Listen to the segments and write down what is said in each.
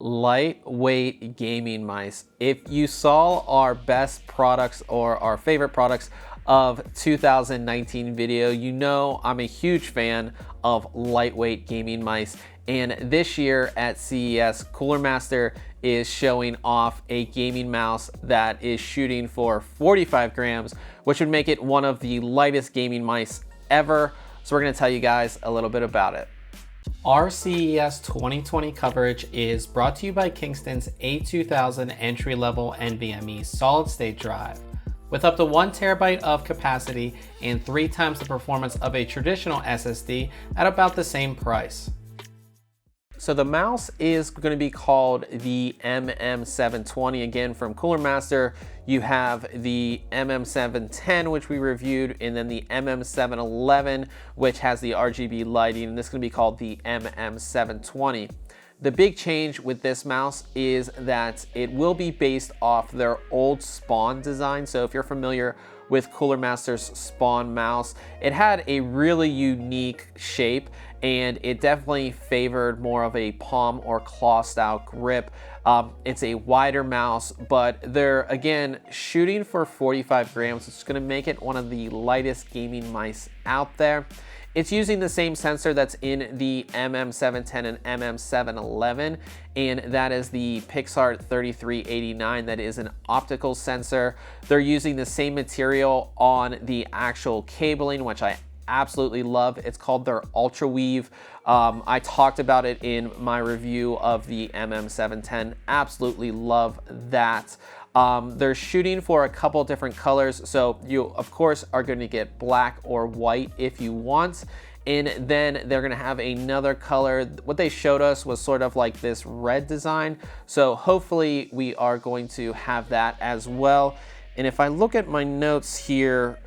Lightweight gaming mice. If you saw our best products or our favorite products of 2019 video, you know I'm a huge fan of lightweight gaming mice. And this year at CES, Cooler Master is showing off a gaming mouse that is shooting for 45 grams, which would make it one of the lightest gaming mice ever. So we're gonna tell you guys a little bit about it. Our CES 2020 coverage is brought to you by Kingston's A2000 entry-level NVMe solid-state drive. With up to 1 terabyte of capacity and 3 times the performance of a traditional SSD at about the same price. So the mouse is going to be called the MM720. Again, from Cooler Master, you have the MM710, which we reviewed, and then the MM711, which has the RGB lighting, and this is going to be called the MM720. The big change with this mouse is that it will be based off their old Spawn design. So if you're familiar with Cooler Master's Spawn mouse, it had a really unique shape and it definitely favored more of a palm or claw style grip. It's a wider mouse, but they're again shooting for 45 grams, which is going to make it one of the lightest gaming mice out there. It's using the same sensor that's in the MM710 and MM711, and that is the Pixart 3389. That is an optical sensor. They're using the same material on the actual cabling, which I absolutely love. It's called their Ultra Weave. I talked about it in my review of the MM710. Absolutely love that. They're shooting for a couple different colors, so you of course are going to get black or white if you want, and then they're going to have another color. What they showed us was sort of like this red design, so hopefully we are going to have that as well. And if I look at my notes here,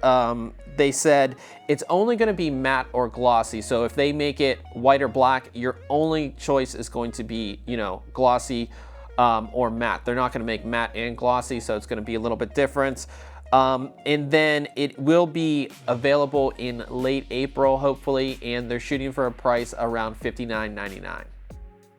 they said it's only going to be matte or glossy. So if they make it white or black, your only choice is going to be, you know, glossy or matte. They're not going to make matte and glossy, so it's going to be a little bit different. And then it will be available in late April, hopefully, and they're shooting for a price around $59.99.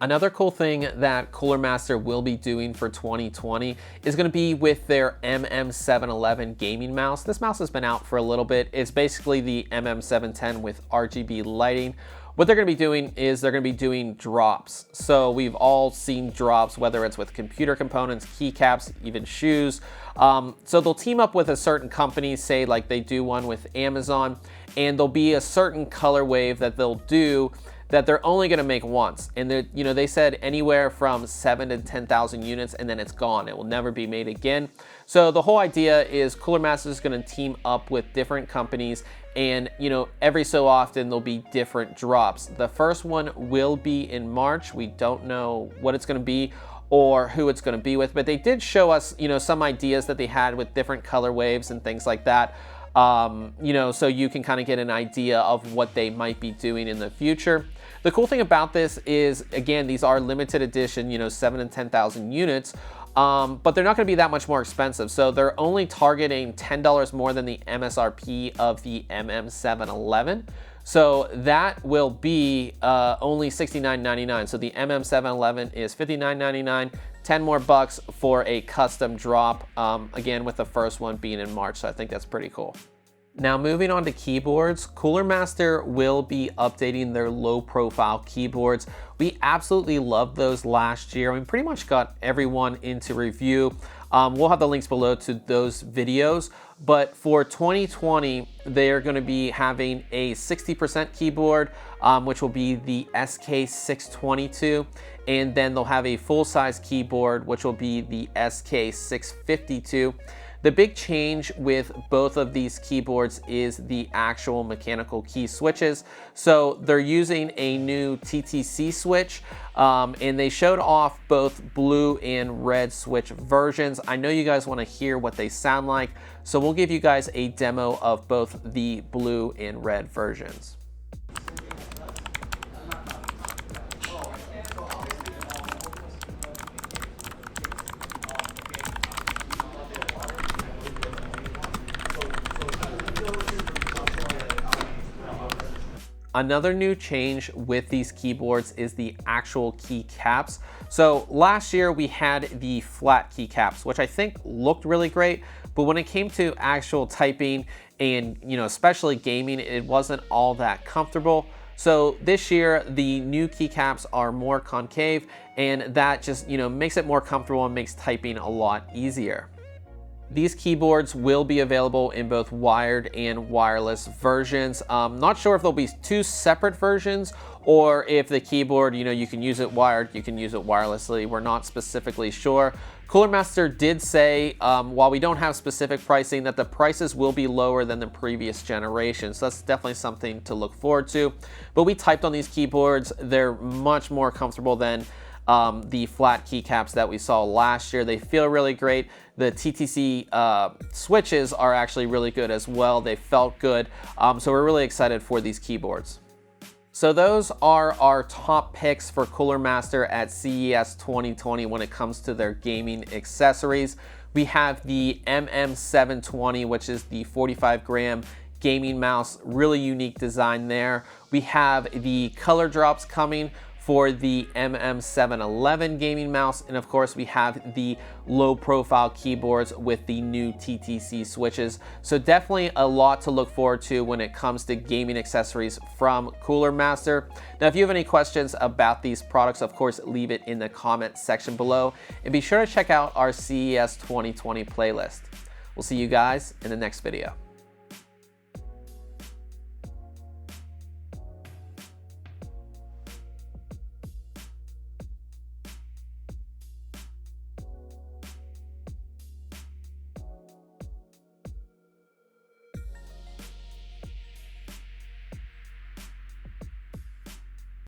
Another cool thing that Cooler Master will be doing for 2020 is going to be with their MM711 gaming mouse. This mouse has been out for a little bit. It's basically the MM710 with RGB lighting. What they're going to be doing is they're going to be doing drops. So we've all seen drops, whether it's with computer components, keycaps, even shoes. So they'll team up with a certain company, say like they do one with Amazon, and there'll be a certain color wave that they'll do that they're only going to make once. And they said anywhere from 7,000 to 10,000 units, and then it's gone. It will never be made again. So the whole idea is Cooler Master is going to team up with different companies, and every so often there'll be different drops. The first one will be in March. We don't know what it's going to be or who it's going to be with, but they did show us some ideas that they had with different color waves and things like that. So you can kind of get an idea of what they might be doing in the future. The cool thing about this is, again, these are limited edition, 7,000 to 10,000 units, but they're not going to be that much more expensive. So they're only targeting $10 more than the MSRP of the MM711. So that will be only $69.99. So the MM711 is $59.99, 10 more bucks for a custom drop, again, with the first one being in March. So I think that's pretty cool. Now moving on to keyboards, Cooler Master will be updating their low profile keyboards. We absolutely loved those last year. We pretty much got everyone into review. We'll have the links below to those videos, but for 2020, they're going to be having a 60% keyboard, which will be the SK622, and then they'll have a full-size keyboard, which will be the SK652. The big change with both of these keyboards is the actual mechanical key switches. So they're using a new TTC switch, and they showed off both blue and red switch versions. I know you guys want to hear what they sound like, so we'll give you guys a demo of both the blue and red versions. Another new change with these keyboards is the actual keycaps. So last year we had the flat keycaps, which I think looked really great, but when it came to actual typing and, especially gaming, it wasn't all that comfortable. So this year, the new keycaps are more concave, and that just, makes it more comfortable and makes typing a lot easier. These keyboards will be available in both wired and wireless versions. Not sure if there'll be two separate versions or if the keyboard, you can use it wired, you can use it wirelessly. We're not specifically sure. Cooler Master did say, while we don't have specific pricing, that the prices will be lower than the previous generation. So that's definitely something to look forward to. But we typed on these keyboards. They're much more comfortable than the flat keycaps that we saw last year. They feel really great. The TTC switches are actually really good as well. They felt good. So we're really excited for these keyboards. So those are our top picks for Cooler Master at CES 2020 when it comes to their gaming accessories. We have the MM720, which is the 45-gram gaming mouse, really unique design there. We have the color drops coming for the MM711 gaming mouse, and of course we have the low profile keyboards with the new TTC switches. So definitely a lot to look forward to when it comes to gaming accessories from Cooler Master. Now if you have any questions about these products, of course leave it in the comment section below, and be sure to check out our CES 2020 playlist. We'll see you guys in the next video.